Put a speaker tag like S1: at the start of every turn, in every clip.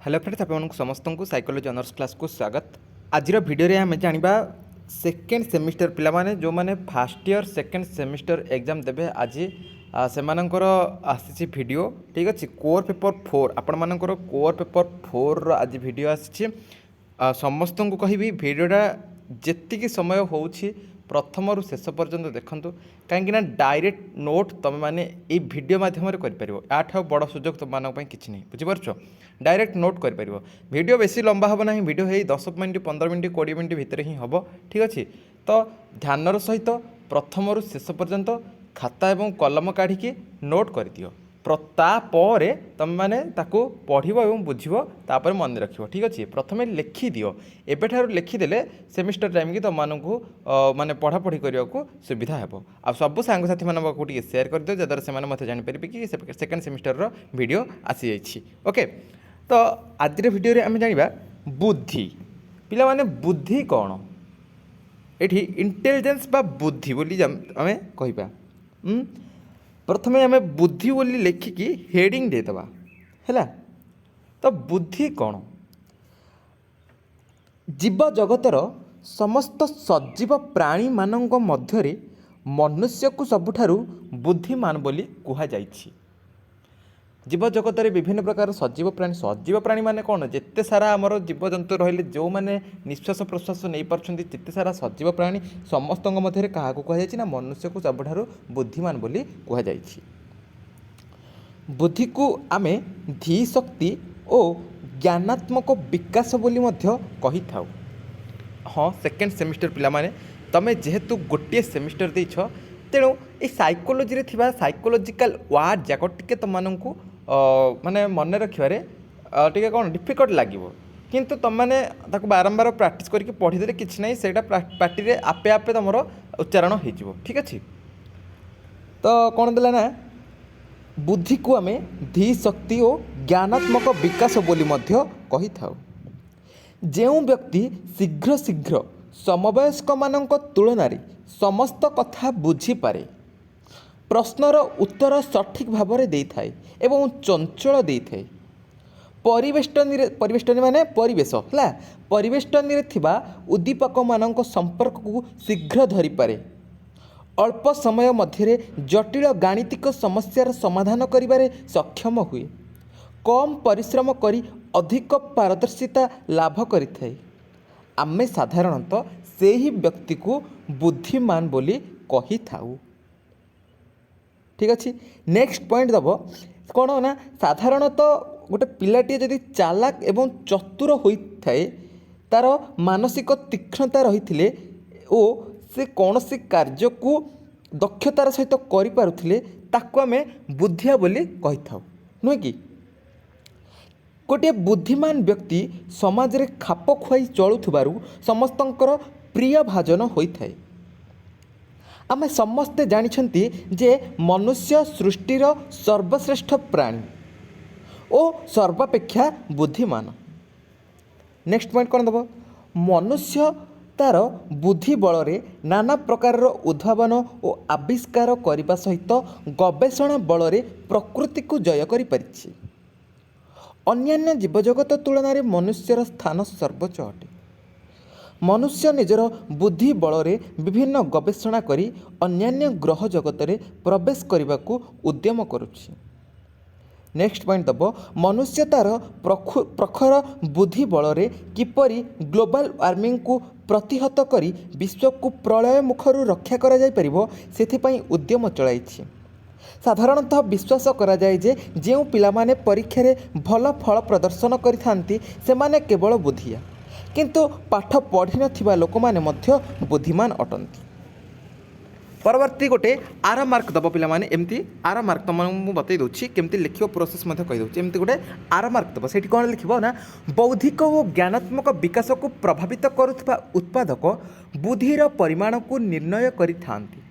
S1: Hello friends आपन समस्त को साइकोलॉजी ऑनर्स क्लास को स्वागत। आज वीडियो रे हमें जानिबा सेकेंड सेमिस्टर पिला माने जो माने first year second semester exam देबे आज से मानकर आसी वीडियो ठीक अच्छे कोर पेपर 4 आपण मानकर कोर पेपर 4 आज वीडियो आसी समस्त को कहबी वीडियोटा जेतिकी समय होउछि प्रथम रु शेष पर्यंत देखंतु कहीं डायरेक्ट नोट तुम मैंने ये वीडियो माध्यम कर या बड़ सुजोग तुम मानक किसी नहीं बुझीपार डायरेक्ट नोट कर वीडियो बेसी लंबा हम ना वीडियो है 10 मिनट 15 मिनट 20 मिनट भितर ही हम ठीक अच्छे तो ध्यानर सहित प्रथम रु शेष पर्यंत खाता एवं कलम काढ़ी नोट कर दियो तापर तुम मैंने पढ़ और बुझ तापर मन रख ठीक अच्छे प्रथम लिखिद एवं लिखिदे सेमिस्टर टाइम की तुम मानक माने पढ़ापढ़ी करने को सुविधा हे आ सब सांगसाथी मानक सेयार कर दियो जद्वारा से मत जापर कि सेकेंड सेमिस्टर वीडियो आसी जाइए ओके। तो आज वीडियो आम जाना बुद्धि पिला माने बुद्धि कौन ये इंटेलिजेंस बा बुद्धि बोली आम कह प्रथमे आम बुद्धि बोली लेखिकी हेडिंग देदबा है। तो बुद्धि कौन जीव जगतर समस्त सजीव प्राणी मानक मध्यरे मनुष्य को सबुठारु बुद्धिमान बोली कुहा जाइछि। जीव जगत में विभिन्न प्रकार सजीव प्राणी माने कौन जिते सारा आमर जीवजंतु रहिले जो मैंने निश्वास प्रश्वास नहीं पार्छन्ति जिते सारा सजीव प्राणी समस्त मध्य क्या कहुई ना मनुष्य को सबुठारु बुद्धिमान बोली कुहा जाइछि। बुद्धि को आमे धी शक्ति और ज्ञानात्मक विकास बोली मध्य कहि थाउ। हाँ सेकेंड सेमिस्टर पिला माने तमे जेहेतु गोटे सेमिस्टर देछ तेणु ये साइकोलोजी रे थिबा साइकोलोजिकल वार्ड जाक टिके तुमको माने मन रखिबारे टिके कौन डिफिकल्ट लागिवो किंतु तुम मैंने बारंबार प्रैक्टिस करके पढ़ीदे कि ना से पार्टी रे आपे आपे तुम उच्चारण हो ठीक अच्छे। तो कौन देला ना बुद्धि को आम धी शक्ति और ज्ञानात्मक विकास बोली मध्य कहि थाउ। जो व्यक्ति शीघ्र शीघ्र समवयस्क मानक तुलनारे समस्त कथा बुझी पारे प्रश्नर उत्तर सठिक भाव में दे थाए एवं चंचल दे थाए परिवेष्टनी माने परिवेश है परिवेष्टनी थिबा उद्दीपक मानक संपर्क को शीघ्र धरी पारे अल्प समय मध्य जटिल गाणितिक समस्यार समाधान करिबारे सक्षम हुए कम परिश्रम करी अधिक पारदर्शिता लाभ करिथाए। आमे साधारणतः से ही व्यक्ति को बुद्धिमान बोली कही थाउ ठीक अच्छे। नेक्स्ट पॉइंट दब कौन ना साधारणतः गोटे पिलाटी जदि चालाक एवं चतुर होता है तार मानसिक तीक्ष्णता रही से कौन सी कार्य को दक्षतार सहित करें ताको आम बुद्धिया बोली कही थाउ नुहे कि गोटे बुद्धिमान व्यक्ति समाज रे खाप खुआई चलुथुबारु समस्तंकर प्रिय भाजन होइथाए। आमे समस्ते जानिछंती जे मनुष्य सृष्टिर सर्वश्रेष्ठ प्राणी और सर्वापेक्षा बुद्धिमान। नेक्स्ट पॉइंट कौन दब मनुष्य तार बुद्धि बल नाना प्रकार उद्भावन और आविष्कार करने सहित गवेषणा बल प्रकृति को जय कर पारिछि। अन्यान्य जीवजगत तुलन में मनुष्यर स्थान सर्वोच्च अटे। मनुष्य निजर बुद्धि बल विभिन्न गवेषणा करी अन्यान्य ग्रह जगत रे प्रवेश करने को उद्यम करुछि। नेक्स्ट पॉइंट दब मनुष्य तार प्रखर बुद्धि बल किपरि ग्लोबल वार्मिंग को प्रतिहत करी विश्व को प्रलय मुखर रक्षा करा जाय परिबो सेथिपई उद्यम चलाइछि। साधारणतः विश्वास करा जाय जे जो पिलामाने परीक्षा रे भल फल प्रदर्शन करिथांती सेमाने केवल बुद्धिया किंतु पाठ पढ़ी नथिबा लोक माने मध्य बुद्धिमान अटंती। परवर्ती गोटे आर मार्क दब पिला माने एमती आर मार्क तुमको बतई दूसरी केमती लिखियो प्रोसेस मध्य कहि दूसरी एमती गोटे आर मार्क दब सेठी कोन लिखिबो ना बौद्धिक और ज्ञानात्मक विकास को प्रभावित करुथबा उत्पादक बुद्धिर परिमाण को निर्णय करिथांती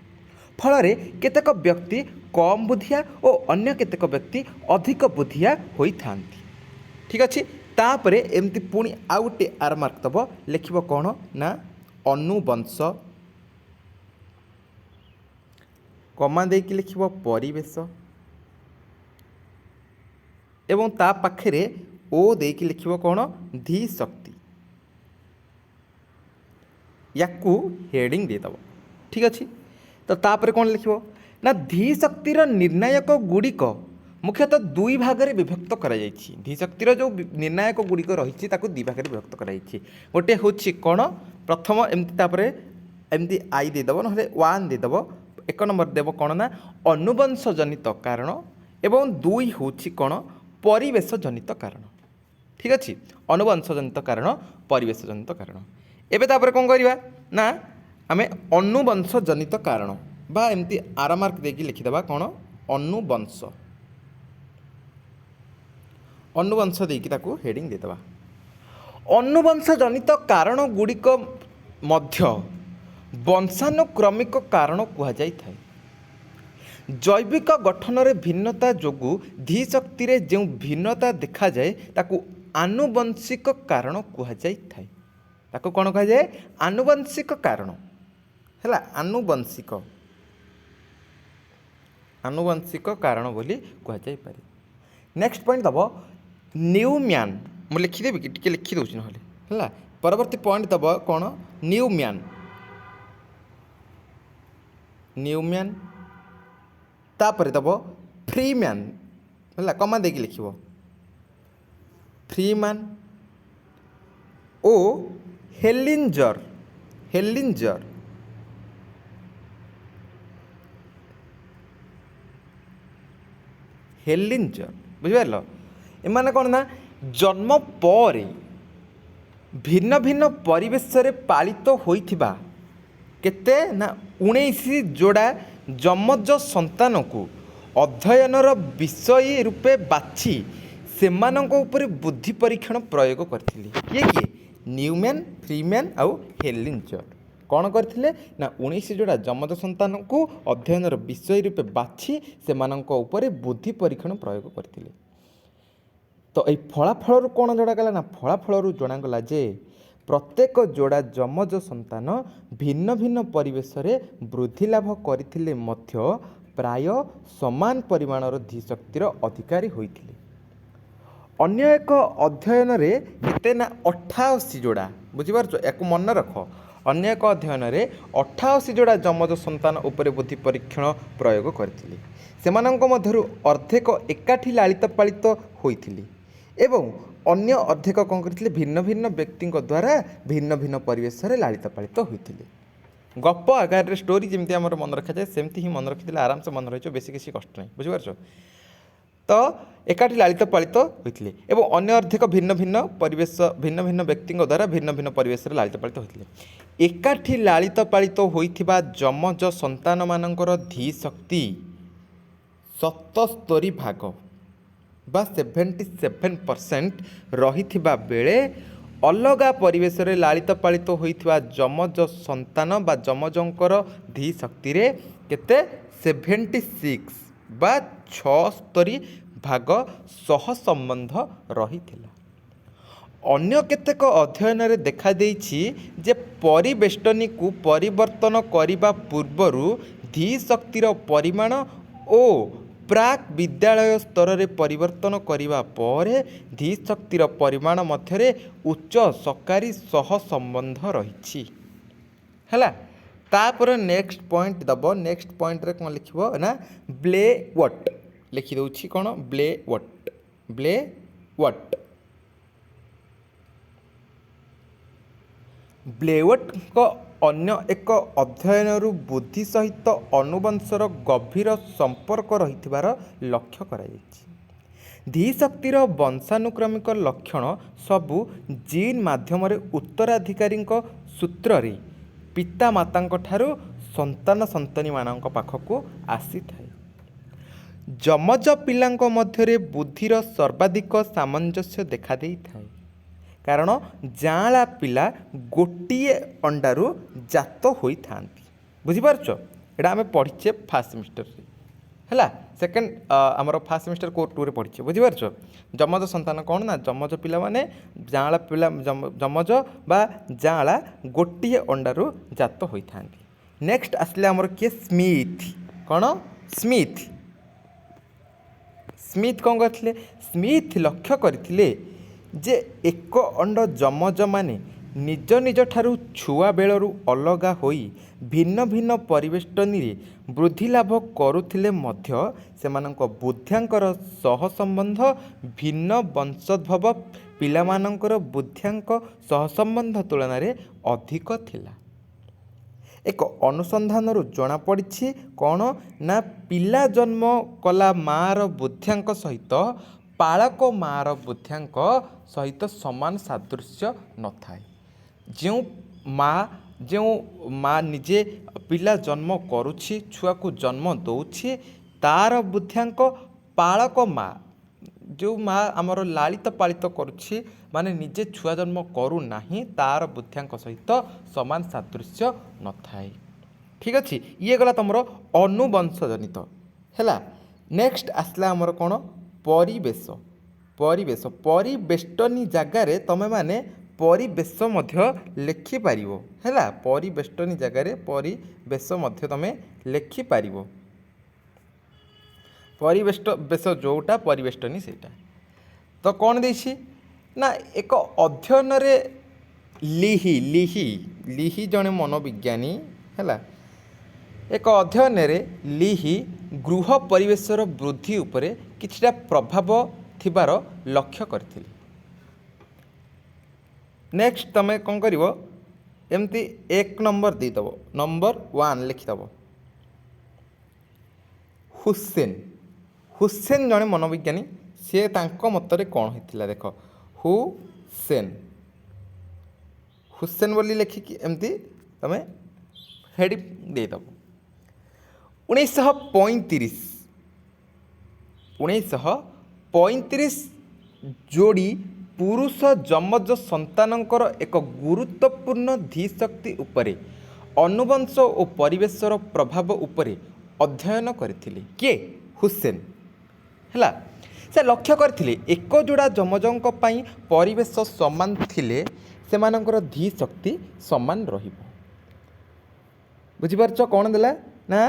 S1: फल केतेक व्यक्ति कम बुद्धिया और अन्य केतेक व्यक्ति अधिक बुद्धिया होइथांती ठीक अच्छे। तापरे एमती पुणी आउ गोटे आर मार्क दब लिखिबो कौन ना अनुवंश कमा देकी लिखिबो परिवेश एवं ता पाखरे ଓ ଦେଇକି ଲେଖିବ କ'ଣ धी शक्ति याकू हेडिंग देदेव ठीक अच्छे। तो तापर कौन लिख ना धी शक्तिर निर्णायक गुड़िक मुख्यतः दुई भाग में विभक्त कर धी शक्तिर जो निर्णायक गुड़िक रही दुई भाग में विभक्त कर गोटे हूँ कौन प्रथम एमती एमती आई देदेव ना वन देदेव एक नंबर देव कौन ना अनुवंश जनित कारण एवं दुई हूँ कौन परिवेश जनित कारण ठीक अच्छे। अनुवंश जनित कारण परिवेश जनित कारण एबे तापर कौन करवा ना आम अनुवंश जनित कारण बा एमती आर मार्क देकी लिखिदेवा कौन अनुवंश अनुवंश देकी ताकू हेडिंग देदेवा। अनुवंश जनित कारण गुड़िक मध्य वंशानुक्रमिक कारण कहुई थाए। जैविक गठन रे भिन्नता जोगु धी शक्ति रे जो भिन्नता देखा जाए ताकू आनुवंशिक कारण कहुई थाए। ताकू कौन कह जाए आनुवंशिक कारण है आनुवंशिक आनुवंशिक कारण बोली कहुई पारे। नेक्स्ट पॉइंट दब न्यूमैन मुझे लिखिदेवी कि टी लिखिदे ना परवर्ती पॉइंट दब कौन न्यूमैन न्यूमैन तापर दब फ्रीमैन है कमा देकी लिख फ्रीमैन ओ हेलिंजर हेलिंजर हेलिंजर बुझिपार एमाने कौन ना जन्म पर भिन्न भिन्न परिवेश रे पालित होइथिबा केते ना 19 जोड़ा जमज संतान को अध्ययनर विषय रूपे बाछि सेमानंको उपरे बुद्धि परीक्षण प्रयोग करथिले। किए किए न्यूमैन फ्रीमैन आउ हेलिंजर कौन करथिले ना 19 जोड़ा जमज संतान को अध्ययनर विषय रूपे बाछि सेमानंको उपरे बुद्धि परीक्षण प्रयोग करथिले। तो ये फलाफल कौन जड़ागला ना फलाफल जनागला जे प्रत्येक जोड़ा जमज संतान भिन्न भिन्न परिवेश रे वृद्धि लाभ करथिले मध्य प्राय समान परिमाणर धी शक्तिर अधिकारी होइथिले। अन्य एक अध्ययन रे केते ना 88 जोड़ा बुझिपारछ याकू मन रख अन्य एक अध्ययन रे 88 जोड़ा जमज संतान उपरे बुद्धि परीक्षण प्रयोग करथिले। सेमानंको मध्यरु अर्धेक एकाठी लालित पालित होइथिले एवं अन्य अर्धेक कौन करथिले भिन्न भिन्न व्यक्ति द्वारा भिन्न भिन्न परिवेश रे लालित पालित होइथिले। गप आकार स्टोरी जमती आम मन रखा जाए सेमती ही मन रखी आराम से मन रही बेसी किसी कष्ट नहीं बुझिपारछ। तो एकाठी लालित पालित होइथिले एवं अन्य अर्धेक भिन्न भिन्न परिवेश भिन्न भिन्न व्यक्ति द्वारा भिन्न भिन्न परिवेश रे लालित पालित होइथिले। एकाठी लालित पालित होइथिबा जमज संतान मानकर धी शक्ति 77 भाग बा 77% रही बेले अलगा परिवेश रे लालित पालित होइथिबा जमज संतान बा जमजंकर धी शक्ति रे केते 76 बा 76 भाग सह संबंध रही थिला। अन्य केतेक अध्ययन रे देखा देइछि जे परिवेष्टनी को परिवर्तन करिबा पूर्वरु धी शक्तिर परिमाण ओ प्राक विद्यालय स्तर रे परिवर्तन करिबा परे धी शक्तिर परिमाण मध्यरे उच्च सकारी सह संबंध रही है। तापर नेक्स्ट पॉइंट दब नेक्स्ट पॉइंट रे कौन लिखिबो ना ब्लेवट लिखि दउछि कौन ब्लेवट ब्लेवट ब्लेवट को अन्य एक अध्ययन बुद्धि सहित अनुवंशर गभीर संपर्क रहिथिबार लक्ष्य कराଯାଇଛି। धी शक्तिर वंशानुक्रमिक लक्षण सबु जीन माध्यम उत्तराधिकारी सूत्र रे पिता माता ठारू संतान संतानी मानक पाखक आसी थाए। जमज पिलांक मध्यरे बुद्धिर सर्वाधिक सामंजस्य देखा देई थाए कारण जाँला पिला गोटिए अंडारू जात होई थांती बुझिपारछ। एटा आमे पढ़िचे फास्ट सेमिस्टर रे है सेकेंड आमर फास्ट सेमिस्टर कोर 2 रे पढ़िचे बुझिपारछ। जमज संतान कौन ना जमज पिला माने जाँला पिला जमज बा जाँला गोटिए अंडारू जात होई थांती। नेक्स्ट आसले आमर किए स्मिथ कौन स्मिथ स्मिथ कौन करथिले स्मिथ लक्ष्य करथिले ଯେ ଏକ ଅଣ୍ଡ ଯମଜମାନେ ନିଜ ନିଜଠାରୁ ଛୁଆ ବେଳରୁ ଅଲଗା ହୋଇ ଭିନ୍ନ ଭିନ୍ନ ପରିବେଷ୍ଟନୀରେ ବୃଦ୍ଧି ଲାଭ କରୁଥିଲେ ମଧ୍ୟ ସେମାନଙ୍କ ବୁଦ୍ଧ୍ୟାଙ୍କର ସହସମ୍ବନ୍ଧ ଭିନ୍ନ ବଂଶୋଦ୍ଭବ ପିଲାମାନଙ୍କର ବୁଦ୍ଧ୍ୟାଙ୍କ ସହସମ୍ବନ୍ଧ ତୁଳନାରେ ଅଧିକ ଥିଲା। ଏକ ଅନୁସନ୍ଧାନରୁ ଜଣାପଡ଼ିଛି କ'ଣ ନା ପିଲା ଜନ୍ମ କଲା ମାଆର ବୁଦ୍ଧ୍ୟାଙ୍କ ସହିତ ପାଳକ ମାଆର ବୁଦ୍ଧ୍ୟାଙ୍କ ସହିତ ସମାନ ସାଦୃଶ୍ୟ ନଥାଏ। ଯେଉଁ ମା ନିଜେ ପିଲା ଜନ୍ମ କରୁଛି, ଛୁଆକୁ ଜନ୍ମ ଦେଉଛି, ତା'ର ବୁଦ୍ଧ୍ୟାଙ୍କ ପାଳକ ମା, ଯେଉଁ ମା ଆମର ଲାଳିତ ପାଳିତ କରୁଛି, ମାନେ ନିଜେ ଛୁଆ ଜନ୍ମ କରୁନାହିଁ, ତା'ର ବୁଦ୍ଧ୍ୟାଙ୍କ ସହିତ ସମାନ ସାଦୃଶ୍ୟ ନଥାଏ। ଠିକ୍ ଅଛି, ଇଏ ଗଲା ତୁମର ଅନୁବଂଶଜନିତ ହେଲା। ନେକ୍ସଟ ଆସିଲା ଆମର କ'ଣ ପରିବେଶ। ପରିବେଷ୍ଟନୀ ଜାଗାରେ ତୁମେମାନେ ପରିବେଶ ମଧ୍ୟ ଲେଖିପାରିବ ହେଲା। ପରିବେଷ୍ଟନୀ ଜାଗାରେ ପରିବେଶ ମଧ୍ୟ ତୁମେ ଲେଖିପାରିବ। ବେଶ ଯେଉଁଟା ପରିବେଷ୍ଟନୀ ସେଇଟା। ତ କ'ଣ ଦେଇଛି ନା ଏକ ଅଧ୍ୟୟନରେ ଲିହି ଜଣେ ମନୋବିଜ୍ଞାନୀ ହେଲା। ଏକ ଅଧ୍ୟୟନରେ ଲିହି ଗୃହ ପରିବେଶର ବୃଦ୍ଧି ଉପରେ କିଛିଟା ପ୍ରଭାବ ଥିବାର ଲକ୍ଷ୍ୟ କରିଥିଲେ। ନେକ୍ସଟ ତୁମେ କ'ଣ କରିବ, ଏମିତି 1 ନମ୍ବର ଦେଇଦେବ, ନମ୍ବର 1 ଲେଖିଦେବ। ହୁସେନ ଜଣେ ମନୋବିଜ୍ଞାନୀ, ସିଏ ତାଙ୍କ ମତରେ କ'ଣ ହେଇଥିଲା ଦେଖ। ହୁସେନ ବୋଲି ଲେଖିକି ଏମିତି ତୁମେ ହେଡି ଦେଇଦେବ। 1935 ଯୋଡ଼ି ପୁରୁଷ ଯମଜ ସନ୍ତାନଙ୍କର ଏକ ଗୁରୁତ୍ୱପୂର୍ଣ୍ଣ ଧୀଶକ୍ତି ଉପରେ ଅନୁବଂଶ ଓ ପରିବେଶର ପ୍ରଭାବ ଉପରେ ଅଧ୍ୟୟନ କରିଥିଲେ। କିଏ? ହୁସେନ ହେଲା। ସେ ଲକ୍ଷ୍ୟ କରିଥିଲେ ଏକ ଯୋଡ଼ା ଯମଜଙ୍କ ପାଇଁ ପରିବେଶ ସମାନ ଥିଲେ ସେମାନଙ୍କର ଧୀଶକ୍ତି ସମାନ ରହିବ। ବୁଝିପାରୁଛ କ'ଣ ଦେଲା ନା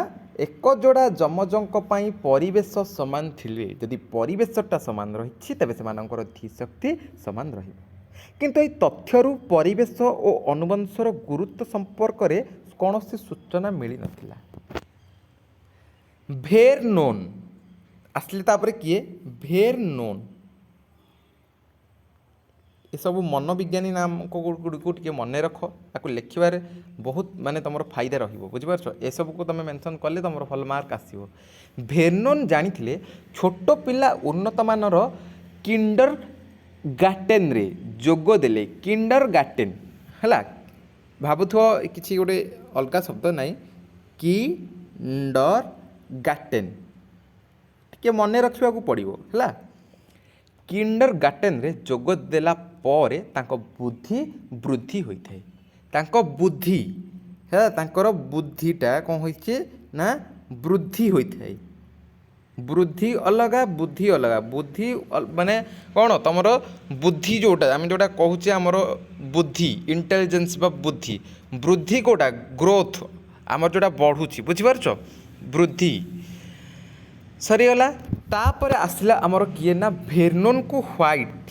S1: ଏକ ଯୋଡ଼ା ଯମଜଙ୍କ ପାଇଁ ପରିବେଶ ସମାନ ଥିଲେ, ଯଦି ପରିବେଶଟା ସମାନ ରହିଛି ତେବେ ସେମାନଙ୍କର ଧୀଶକ୍ତି ସମାନ ରହିବ। କିନ୍ତୁ ଏହି ତଥ୍ୟରୁ ପରିବେଶ ଓ ଅନୁବଂଶର ଗୁରୁତ୍ୱ ସମ୍ପର୍କରେ କୌଣସି ସୂଚନା ମିଳିନଥିଲା। ଭେରନୋନ୍ ଆସିଲେ ତାପରେ କିଏ? ଭେରନୋନ୍। ଏସବୁ ମନୋବିଜ୍ଞାନୀ ନାମଗୁଡ଼ିକୁ ଟିକେ ମନେ ରଖ, ତାକୁ ଲେଖିବାରେ ବହୁତ ମାନେ ତୁମର ଫାଇଦା ରହିବ। ବୁଝିପାରୁଛ, ଏସବୁକୁ ତୁମେ ମେନସନ୍ କଲେ ତୁମର ଭଲ ମାର୍କ ଆସିବ। ଭେରନୋନ୍ ଜାଣିଥିଲେ ଛୋଟ ପିଲା ଉନ୍ନତମାନର କିଣ୍ଡର ଗାର୍ଟେନରେ ଯୋଗ ଦେଲେ। କିଣ୍ଡର ଗାର୍ଟେନ ହେଲା, ଭାବୁଥିବ କିଛି ଗୋଟେ ଅଲଗା ଶବ୍ଦ ନାହିଁ, କିଣ୍ଡର ଗାର୍ଟେନ ଟିକେ ମନେ ରଖିବାକୁ ପଡ଼ିବ ହେଲା। କିଣ୍ଡର ଗାର୍ଟେନରେ ଯୋଗ ଦେଲା ପରେ ତାଙ୍କ ବୁଦ୍ଧି ବୃଦ୍ଧି ହୋଇଥାଏ। ତାଙ୍କ ବୁଦ୍ଧି ହେଲା, ତାଙ୍କର ବୁଦ୍ଧିଟା କ'ଣ ହୋଇଛି ନା ବୃଦ୍ଧି ହୋଇଥାଏ। ବୃଦ୍ଧି ଅଲଗା, ବୁଦ୍ଧି ଅଲଗା। ବୁଦ୍ଧି ମାନେ କ'ଣ ତୁମର ବୁଦ୍ଧି ଯେଉଁଟା ଆମେ ଯେଉଁଟା କହୁଛେ ଆମର ବୁଦ୍ଧି, ଇଣ୍ଟେଲିଜେନ୍ସ ବା ବୁଦ୍ଧି। ବୃଦ୍ଧି କେଉଁଟା? ଗ୍ରୋଥ, ଆମର ଯେଉଁଟା ବଢ଼ୁଛି। ବୁଝିପାରୁଛ, ବୃଦ୍ଧି ସରିଗଲା। ତାପରେ ଆସିଲା ଆମର କିଏ ନା ଭେରନୋନ୍କୁ ହ୍ୱାଇଟ୍।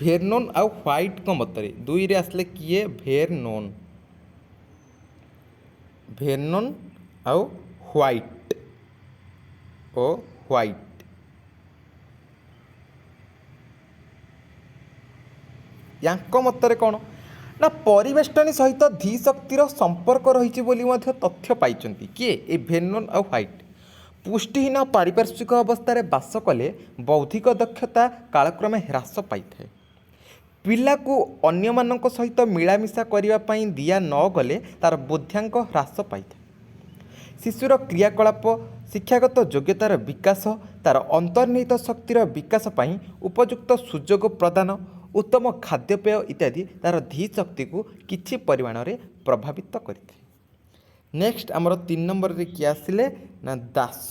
S1: ଭେରନୋନ୍ ଆଉ ହ୍ୱାଇଟ୍ଙ୍କ ମତରେ ଦୁଇରେ ଆସିଲେ କିଏ? ଭେରନୋନ୍ ଆଉ ହ୍ୱାଇଟ୍। ୟାଙ୍କ ମତରେ କ'ଣ ନା ପରିବେଷ୍ଟନୀ ସହିତ ଧୀଶକ୍ତିର ସମ୍ପର୍କ ରହିଛି ବୋଲି ମଧ୍ୟ ତଥ୍ୟ ପାଇଛନ୍ତି। କିଏ? ଏ ଭେରନୋନ୍ ଆଉ ହ୍ୱାଇଟ୍। ପୁଷ୍ଟିହୀନ ପାରିପାର୍ଶ୍ୱିକ ଅବସ୍ଥାରେ ବାସ କଲେ ବୌଦ୍ଧିକ ଦକ୍ଷତା କାଳକ୍ରମେ ହ୍ରାସ ପାଇଥାଏ। ପିଲାକୁ ଅନ୍ୟମାନଙ୍କ ସହିତ ମିଳାମିଶା କରିବା ପାଇଁ ଦିଆ ନ ଗଲେ ତା'ର ବୁଦ୍ଧ୍ୟାଙ୍କ ହ୍ରାସ ପାଇଥାଏ। ଶିଶୁର କ୍ରିୟାକଳାପ, ଶିକ୍ଷାଗତ ଯୋଗ୍ୟତାର ବିକାଶ, ତା'ର ଅନ୍ତର୍ନିହିତ ଶକ୍ତିର ବିକାଶ ପାଇଁ ଉପଯୁକ୍ତ ସୁଯୋଗ ପ୍ରଦାନ, ଉତ୍ତମ ଖାଦ୍ୟପେୟ ଇତ୍ୟାଦି ତା'ର ଧୀଶକ୍ତିକୁ କିଛି ପରିମାଣରେ ପ୍ରଭାବିତ କରିଥାଏ। ନେକ୍ସଟ ଆମର 3 ନମ୍ବରରେ କିଏ ଆସିଲେ ନା ଦାସ,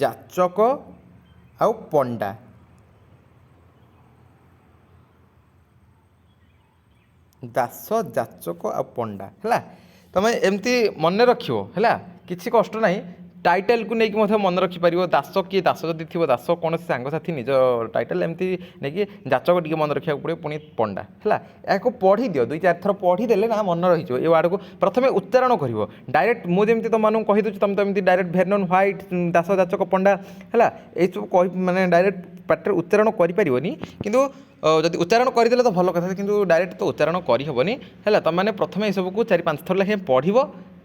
S1: ଯାଚକ ଆଉ ପଣ୍ଡା। ଦାସ, ଯାଚକ ଆଉ ପଣ୍ଡା ହେଲା। ତୁମେ ଏମିତି ମନେ ରଖିବ ହେଲା, କିଛି କଷ୍ଟ ନାହିଁ। टाइटल को लेकिन मन रखिपर दास किए दास जदि थी दास कौन सांगसाथी निज टाइटल एमती नहीं जाचक टी मन रखा पड़े पुणी पंडा है या पढ़ी दियो 2-4 थर पढ़ीदे ना मन रही ये वार्ड को प्रथम उच्चारण कर डायरेक्ट मुझे तुम कहीदे तुम तो एमती डायरेक्ट भेरनन ह्वाइट दास जाचक पंडा है यू कह मानने डायरेक्ट पाटर उच्चारण करें किंतु जब उच्चारण करदे तो भल कथा कि डायरेक्ट तो उच्चारण करहबनी है तुमने प्रथम ये सबको 4-5 थर लेखें पढ़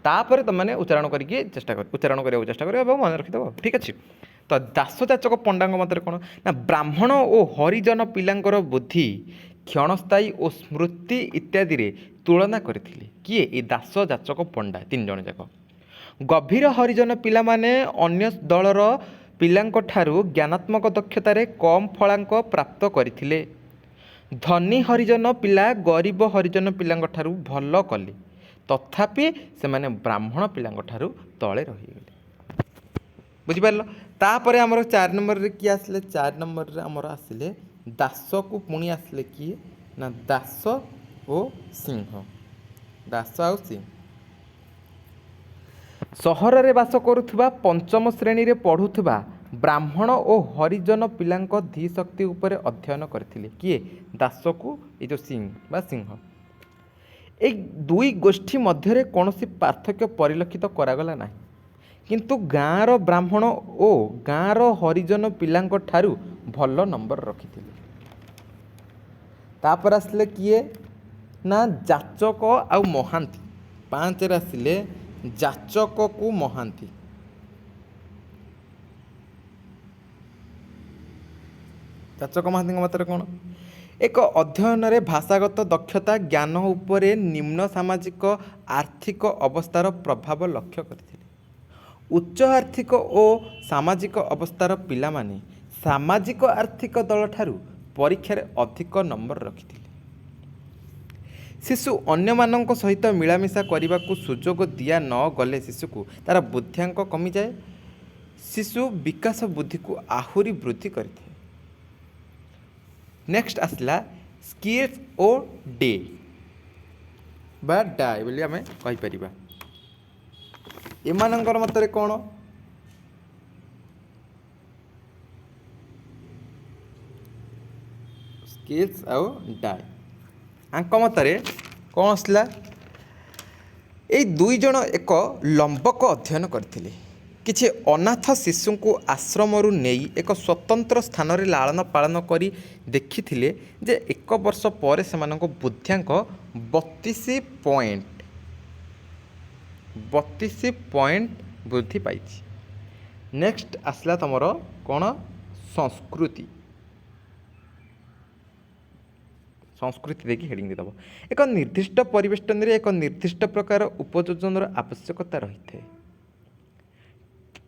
S1: तापर तुमने उच्चारण करके चेष्टा कर उच्चारण करने चेष्टा कर मन रखिदेव ठीक अच्छे। तो दास जाचक पंडा मत कौन ना ब्राह्मण और हरिजन पिलांकर बुद्धि क्षणस्थायी और स्मृति इत्यादि तुलना करथिले किए ए दास जाचक पंडा 3 जण जाक गभीर हरिजन पिला माने अन्य दलर पिलांक ठारू ज्ञानात्मक दक्षतार कम फलांक प्राप्त करथिले धनी हरिजन पिला गरीब हरिजन पिलांक ठारू भल कले तथापि से माने ब्राह्मण पिलांक ठारू तले रहीगले बुझिपार तापर आमर 4 नंबर रे किए आसिले 4 नंबर रे आमर आसिले दास को पुणी आसिले किए ना दास ओ सिंह दास आ सिंह सहर रे बास करुथुबा पंचम श्रेणी रे पढ़ुथुबा ब्राह्मण और हरिजन पिलांक धी शक्ति उपरे अध्ययन करथिले किए दास को ये जो सिंह बा सिंह ए दुई गोष्ठी मध्य कौन पार्थक्य परिलक्षित करागला ना किंतु गाँवर ब्राह्मण ओ गाँवर हरिजन पिलांक ठारू भल नंबर रखिथिले तापर आसिले किए ना जाचक आ महांती 5 रे आसिले जाचक को महांती जाचक महांती मत कौन एक अध्ययन रे भाषागत दक्षता ज्ञान उपरे निम्न सामाजिक आर्थिक अवस्थार प्रभाव लक्ष्य करथिले उच्च आर्थिक और सामाजिक अवस्थार पिला माने सामाजिक आर्थिक दल ठारू परीक्षा अधिक नंबर रखिथिले शिशु अन्य मानक सहित मिलामिशा करने को सुजोग दिया न गले शिशु को तार बुद्ध्यांक कमी जाए शिशु विकास बुद्धि को आहुरी वृद्धि करते। नेक्स्ट आसला स्किल्स और डे बा डाए बोली आम कहीपर एमानंकर मतरे कौन स्किल्स आउ डाए आंक मतरे कौन आसला ये 2 जण एक लंबक अध्ययन करथिले किछि अनाथ शिशु को आश्रम नहीं एक स्वतंत्र स्थान रे लालन पालन करी देखिथिले जे 1 वर्ष पर से बुद्ध्यांक 32 पॉइंट वृद्धि पाई। नेक्स्ट आसला तुमर कौन संस्कृति संस्कृति देखिए हेडिंग देदेव एक निर्दिष्ट परिवेष्टन रे एक निर्दिष्ट प्रकार उपयोजन आवश्यकता रही है।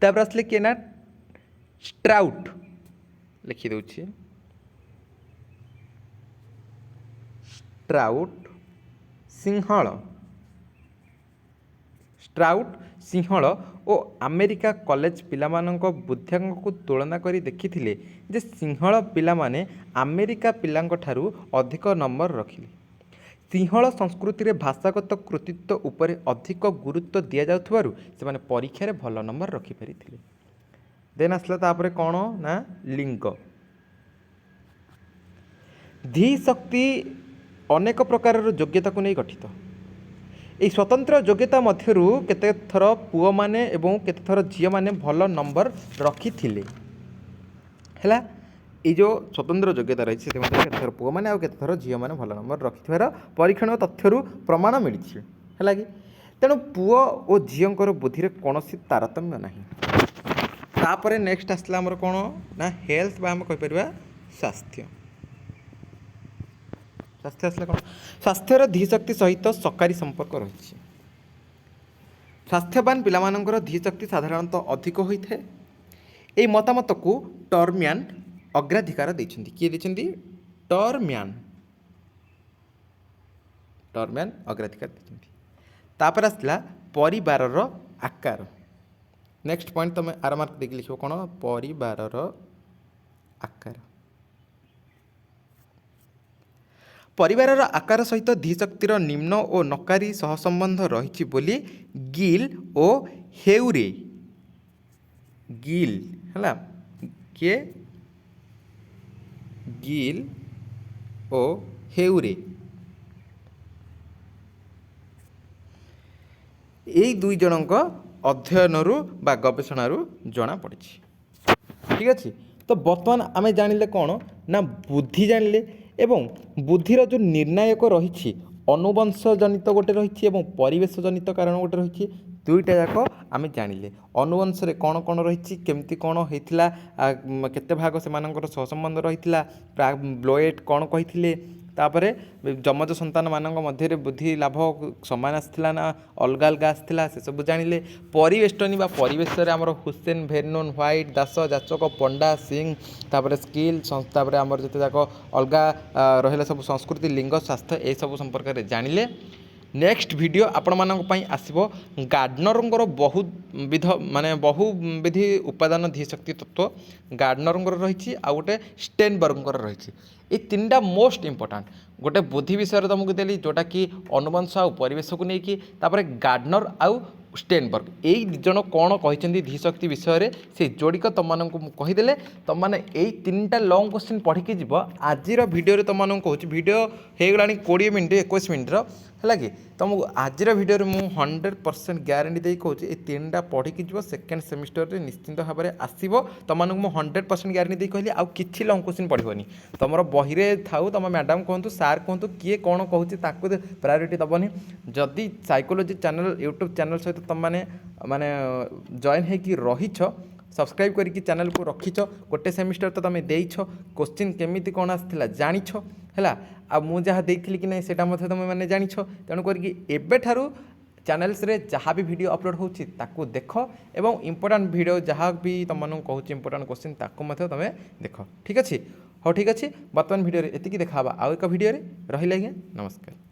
S1: तापर आसले किए ना स्ट्राउट लिखिदे स्ट्राउट सिंहल और अमेरिका कॉलेज पिलामानंक बुद्ध्यांक को तुलना करी देखिथिले जे सिंहल पिला माने अमेरिका पिलांक ठारू अधिक नंबर रखिले। सिंहल संस्कृति रे भाषागत कृतित्व उपरे अधिक गुरुत्व दिया जाउथबारु से माने परीक्षा रे भल नंबर रखि परिथिले। देन आसला तापरे कोन ना लिंग धी शक्ति अनेक प्रकार योग्यता को नहीं गठित ये स्वतंत्र योग्यता मध्यरु केते थर पुओ माने एवं केते थर झियो माने भल नंबर रखी थिले हैला ये जो स्वतंत्र योग्यता रही है केते थर पुओ माने आ केते थर झियो माने भल नंबर रखिथिबार परीक्षण तथ्यरु प्रमाण मिलिछि हैला कि तेणु पुओ और झियोंकर बुद्धि रे कोनोसी तारतम्य नाही। तापरे नेक्स्ट आसला हमर कोन ना हेल्थ बा हम कहि परबा स्वास्थ्य स्वास्थ्य आसला कौन स्वास्थ्यर धीशक्ति सहित सकारी संपर्क रही स्वास्थ्यवान पिलामानंकर धीशक्ति साधारणतः अधिक होता है। ये मतामत को टर्म्यान अग्राधिकार देइछन्ति किए देइछन्ति टर्म्यान अग्राधिकार देइछन्ति। तापर आसला परिवारर आकार नेक्स्ट पॉइंट तुम आर मार्क देखि लिखो कोन परिवारर आकार परिवारर आकार सहित धीशक्तिर निम्न और नकारी सहसंबंध रही बोली गिल और हेउरे ଗିଲ୍ ହେଲା, କିଏ ଗିଲ୍ ଓ ହେଉରେ, ଏଇ ଦୁଇ ଜଣଙ୍କ ଅଧ୍ୟୟନରୁ ବା ଗବେଷଣାରୁ ଜଣାପଡ଼ିଛି। ଠିକ୍ ଅଛି, ତ ବର୍ତ୍ତମାନ ଆମେ ଜାଣିଲେ କ'ଣ ନା ବୁଦ୍ଧି ଜାଣିଲେ, ଏବଂ ବୁଦ୍ଧିର ଯେଉଁ ନିର୍ଣ୍ଣାୟକ ରହିଛି ଅନୁବଂଶ ଜନିତ ଗୋଟେ ରହିଛି ଏବଂ ପରିବେଶ ଜନିତ କାରଣ ଗୋଟେ ରହିଛି, ଦୁଇଟା ଯାକ ଆମେ ଜାଣିଲେ। ଅନୁବଂଶରେ କ'ଣ କ'ଣ ରହିଛି, କେମିତି କ'ଣ ହେଇଥିଲା, କେତେ ଭାଗ ସେମାନଙ୍କର ସହସମ୍ବନ୍ଧ ରହିଥିଲା, ବ୍ଲୋଏଟ୍ କ'ଣ କହିଥିଲେ, ତାପରେ ଯମଜ ସନ୍ତାନମାନଙ୍କ ମଧ୍ୟରେ ବୁଦ୍ଧି ଲାଭ ସମାନ ଆସିଥିଲା ନା ଅଲଗା ଅଲଗା ଆସିଥିଲା, ସେସବୁ ଜାଣିଲେ। ପରିବେଷ୍ଟନୀ ବା ପରିବେଶରେ ଆମର ହୁସେନ, ଭେର୍ନନ୍, ହ୍ୱାଇଟ୍, ଦାସ, ଯାଚକ, ପଣ୍ଡା, ସିଂ, ତାପରେ ସ୍କିଲ୍, ତାପରେ ଆମର ଯେତେ ଯାକ ଅଲଗା ରହିଲା ସବୁ ସଂସ୍କୃତି, ଲିଙ୍ଗ, ସ୍ୱାସ୍ଥ୍ୟ, ଏସବୁ ସମ୍ପର୍କରେ ଜାଣିଲେ। ନେକ୍ସଟ ଭିଡ଼ିଓ ଆପଣମାନଙ୍କ ପାଇଁ ଆସିବ ଗାର୍ଡନରଙ୍କର ବହୁବିଧି ଉପାଦାନ ଧୀଶକ୍ତି ତତ୍ତ୍ୱ ଗାର୍ଡନରଙ୍କର ରହିଛି, ଆଉ ଗୋଟେ ଷ୍ଟେନବର୍ଗଙ୍କର ରହିଛି। ଏ ତିନିଟା ମୋଷ୍ଟ ଇମ୍ପୋର୍ଟାଣ୍ଟ। ଗୋଟେ ବୁଦ୍ଧି ବିଷୟରେ ତୁମକୁ ଦେଲି ଯେଉଁଟାକି ଅନୁବଂଶ ଆଉ ପରିବେଶକୁ ନେଇକି, ତାପରେ ଗାର୍ଡନର ଆଉ ଷ୍ଟେନବର୍ଗ ଏଇ ଦୁଇ ଜଣ କ'ଣ କହିଛନ୍ତି ଧୀଶକ୍ତି ବିଷୟରେ, ସେ ଯୋଡ଼ିକ ତୁମମାନଙ୍କୁ ମୁଁ କହିଦେଲେ ତୁମମାନେ ଏଇ ତିନିଟା ଲଙ୍ଗ୍ କ୍ୱେଶ୍ଚିନ୍ ପଢ଼ିକି ଯିବ। ଆଜିର ଭିଡ଼ିଓରେ ତୁମମାନଙ୍କୁ କହୁଛି, ଭିଡ଼ିଓ ହେଇଗଲାଣି 20 ମିନିଟ୍ 21 ମିନିଟ୍ର, ହେଲା କି, ତୁମକୁ ଆଜିର ଭିଡ଼ିଓରେ ମୁଁ 100% ଗ୍ୟାରେଣ୍ଟି ଦେଇ କହୁଛି ଏ ତିନିଟା ପଢ଼ିକି ଯିବ, ସେକେଣ୍ଡ ସେମିଷ୍ଟରରେ ନିଶ୍ଚିନ୍ତ ଭାବରେ ଆସିବ। ତୁମମାନଙ୍କୁ ମୁଁ 100% ଗ୍ୟାରେଣ୍ଟି ଦେଇ କହିଲି ଆଉ କିଛି ଲଙ୍ଗ୍ କ୍ୱେଶ୍ଚିନ୍ ପଢ଼ିବନି। ତୁମର ବହିରେ ଥାଉ, ତୁମ ମ୍ୟାଡ଼ାମ୍ କୁହନ୍ତୁ, ସାର୍ କୁହନ୍ତୁ, କିଏ କ'ଣ କହୁଛି ତାକୁ ପ୍ରାୟୋରିଟି ଦେବନି। ଯଦି ସାଇକୋଲୋଜି ଚ୍ୟାନେଲ୍ ୟୁଟ୍ୟୁବ୍ ଚ୍ୟାନେଲ୍ ସହିତ ତୁମମାନେ ଜଏନ୍ ହେଇକି ରହିଛ, ସବସ୍କ୍ରାଇବ୍ କରିକି ଚ୍ୟାନେଲ୍କୁ ରଖିଛ, ଗୋଟେ ସେମିଷ୍ଟର ତ ତୁମେ ଦେଇଛ, କୋଶ୍ଚିନ୍ କେମିତି କ'ଣ ଆସିଥିଲା ଜାଣିଛ, ହେଲା, ଆଉ ମୁଁ ଯାହା ଦେଇଥିଲି କି ନାହିଁ ସେଇଟା ମଧ୍ୟ ତୁମେ ମାନେ ଜାଣିଛ। ତେଣୁ କରିକି ଏବେଠାରୁ ଚ୍ୟାନେଲ୍ସରେ ଯାହା ବି ଭିଡ଼ିଓ ଅପଲୋଡ଼ ହେଉଛି ତାକୁ ଦେଖ, ଏବଂ ଇମ୍ପୋର୍ଟାଣ୍ଟ ଭିଡ଼ିଓ ଯାହା ବି ତୁମମାନଙ୍କୁ କହୁଛି ଇମ୍ପୋର୍ଟାଣ୍ଟ କୋଶ୍ଚିନ୍ ତାକୁ ମଧ୍ୟ ତୁମେ ଦେଖ। ଠିକ୍ ଅଛି, ହଉ ଠିକ୍ ଅଛି, ବର୍ତ୍ତମାନ ଭିଡ଼ିଓରେ ଏତିକି, ଦେଖା ହେବା ଆଉ ଏକ ଭିଡ଼ିଓରେ। ରହିଲେ ଆଜ୍ଞା, ନମସ୍କାର।